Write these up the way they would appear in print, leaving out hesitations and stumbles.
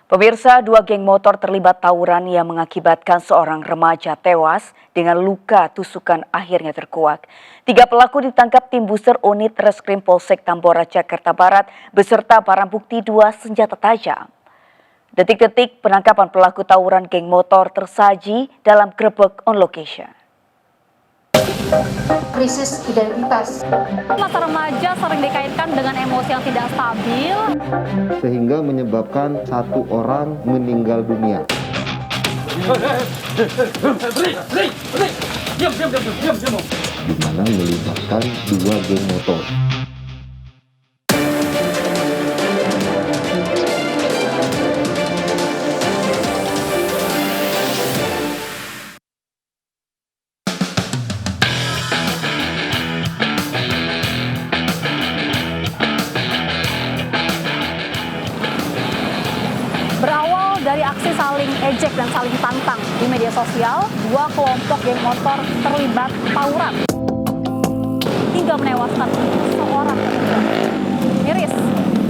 Pemirsa, dua geng motor terlibat tawuran yang mengakibatkan seorang remaja tewas dengan luka tusukan akhirnya terkuak. 3 pelaku ditangkap tim booster unit Reskrim Polsek Tambora, Jakarta Barat beserta barang bukti 2 senjata tajam. Detik-detik penangkapan pelaku tawuran geng motor tersaji dalam grebek on location. Krisis identitas. Masa remaja sering dikaitkan dengan emosi yang tidak stabil, sehingga menyebabkan 1 orang meninggal dunia. Di mana melibatkan 2 geng motor. berawal dari aksi saling ejek dan saling tantang di media sosial, 2 kelompok geng motor terlibat tawuran hingga menewaskan seorang pemuda. Miris,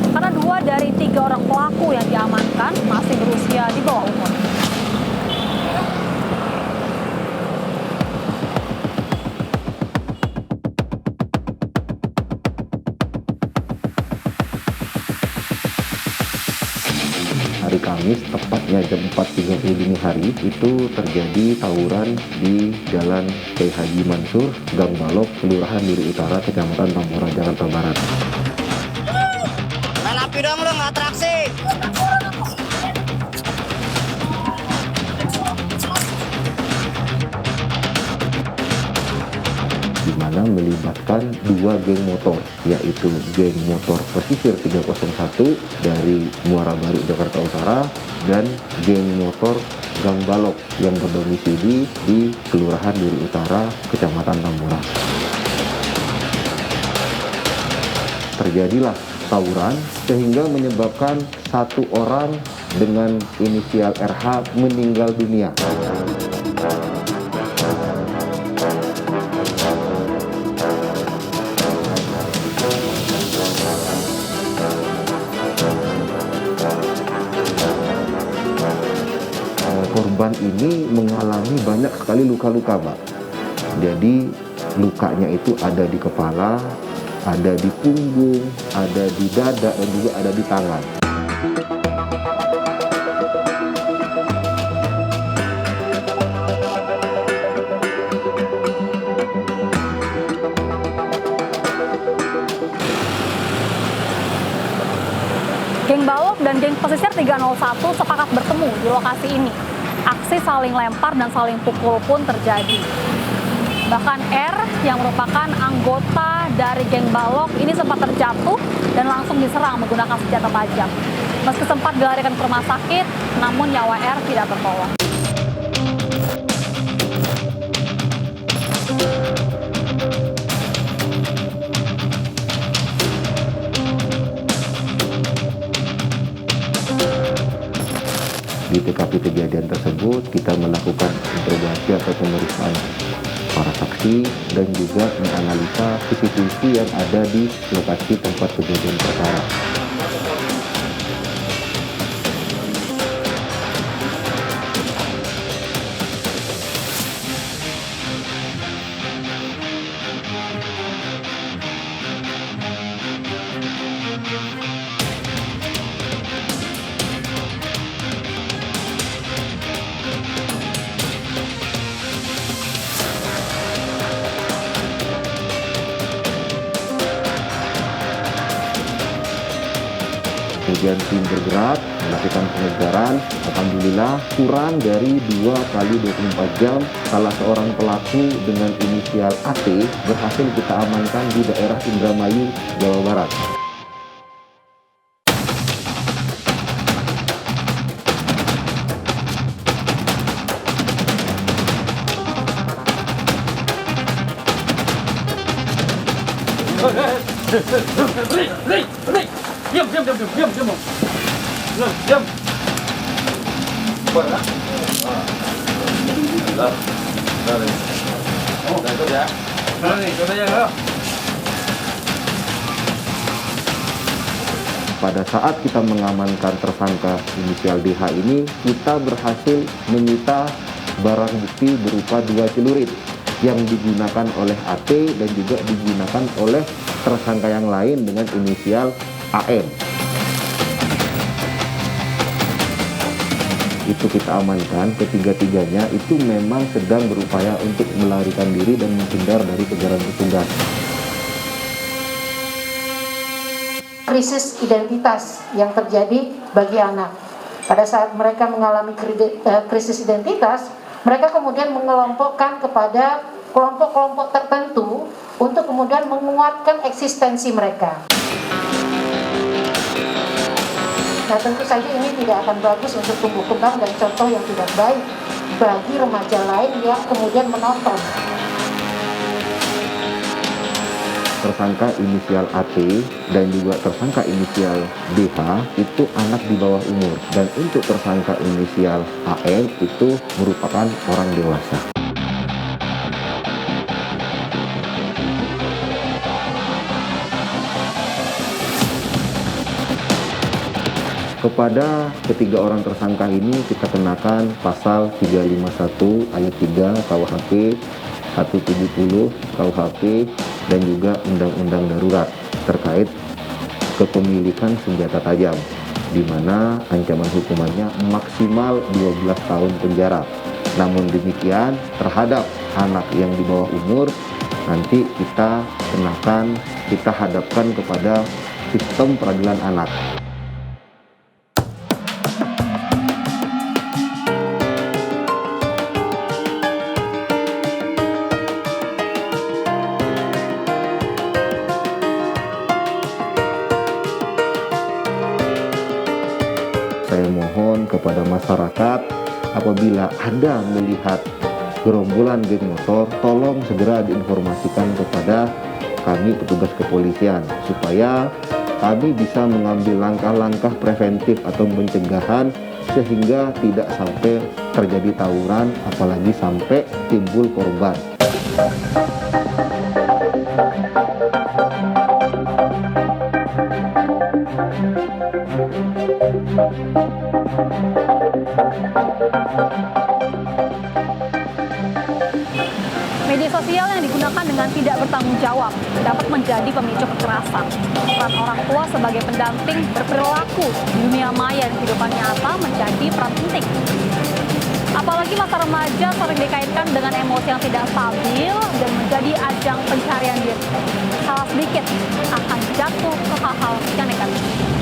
karena 2 dari 3 orang pelaku yang diamankan masih berusia di bawah umur. Hari Kamis, tepatnya jam 4.30 dini hari, itu terjadi tawuran di Jalan Kiai Haji Mansur, Gang Balok, Kelurahan Duri Utara, Kecamatan Tambora, Jakarta Barat. Main api dong lu, nggak atraksi. Di mana melibatkan 2 geng motor, yaitu geng motor Pesisir 301 dari Muara Baru, Jakarta Utara, dan geng motor Gang Balok yang berdomisili di Kelurahan Duri Utara, Kecamatan Tambora. Terjadilah tawuran sehingga menyebabkan 1 orang dengan inisial RH meninggal dunia. Korban ini mengalami banyak sekali luka-luka, Mbak. Jadi lukanya itu ada di kepala, ada di punggung, ada di dada, dan juga ada di tangan. Geng Balok dan geng Pesisir 301 sepakat bertemu di lokasi ini. Aksi saling lempar dan saling pukul pun terjadi. Bahkan R yang merupakan anggota dari geng Balok ini sempat terjatuh dan langsung diserang menggunakan senjata tajam. Meski sempat dilarikan ke rumah sakit, namun nyawa R tidak tertolong. Di TKP kejadian tersebut, kita melakukan interogasi atau pemeriksaan para saksi dan juga menganalisa CCTV yang ada di lokasi tempat kejadian perkara. Kemudian tim bergerak melakukan pengejaran. Alhamdulillah kurang dari 2 kali 24 jam salah seorang pelaku dengan inisial AT berhasil kita amankan di daerah Indramayu, Jawa Barat. Diam. Boleh. Oh, itu ya. Nih, contohnya. pada saat kita mengamankan tersangka inisial DH ini, kita berhasil menyita barang bukti berupa 2 celurit yang digunakan oleh AT dan juga digunakan oleh tersangka yang lain dengan inisial AM. Itu kita amankan, ketiga-tiganya itu memang sedang berupaya untuk melarikan diri dan menghindar dari kejaran petugas. Krisis identitas yang terjadi bagi anak. Pada saat mereka mengalami krisis identitas, mereka kemudian mengelompokkan kepada kelompok-kelompok tertentu untuk kemudian menguatkan eksistensi mereka. Nah, tentu saja ini tidak akan bagus untuk tumbuh kembang dan contoh yang tidak baik bagi remaja lain yang kemudian menonton. Tersangka inisial AT dan juga tersangka inisial DH itu anak di bawah umur, dan untuk tersangka inisial AM itu merupakan orang dewasa. Kepada ketiga orang tersangka ini kita kenakan pasal 351 ayat 3 KUHP, 170 KUHP, dan juga Undang-Undang Darurat terkait kepemilikan senjata tajam, di mana ancaman hukumannya maksimal 12 tahun penjara. Namun demikian, terhadap anak yang di bawah umur, nanti kita kenakan, kita hadapkan kepada sistem peradilan anak. Saya mohon kepada masyarakat, apabila Anda melihat gerombolan geng motor, tolong segera diinformasikan kepada kami petugas kepolisian, supaya kami bisa mengambil langkah-langkah preventif atau pencegahan sehingga tidak sampai terjadi tawuran, apalagi sampai timbul korban. Media sosial yang digunakan dengan tidak bertanggung jawab dapat menjadi pemicu kekerasan. Peran orang tua sebagai pendamping berperilaku di dunia maya dan kehidupan nyata menjadi peran penting. Apalagi masa remaja sering dikaitkan dengan emosi yang tidak stabil dan menjadi ajang pencarian diri. Salah sedikit akan jatuh ke hal-hal yang negatif.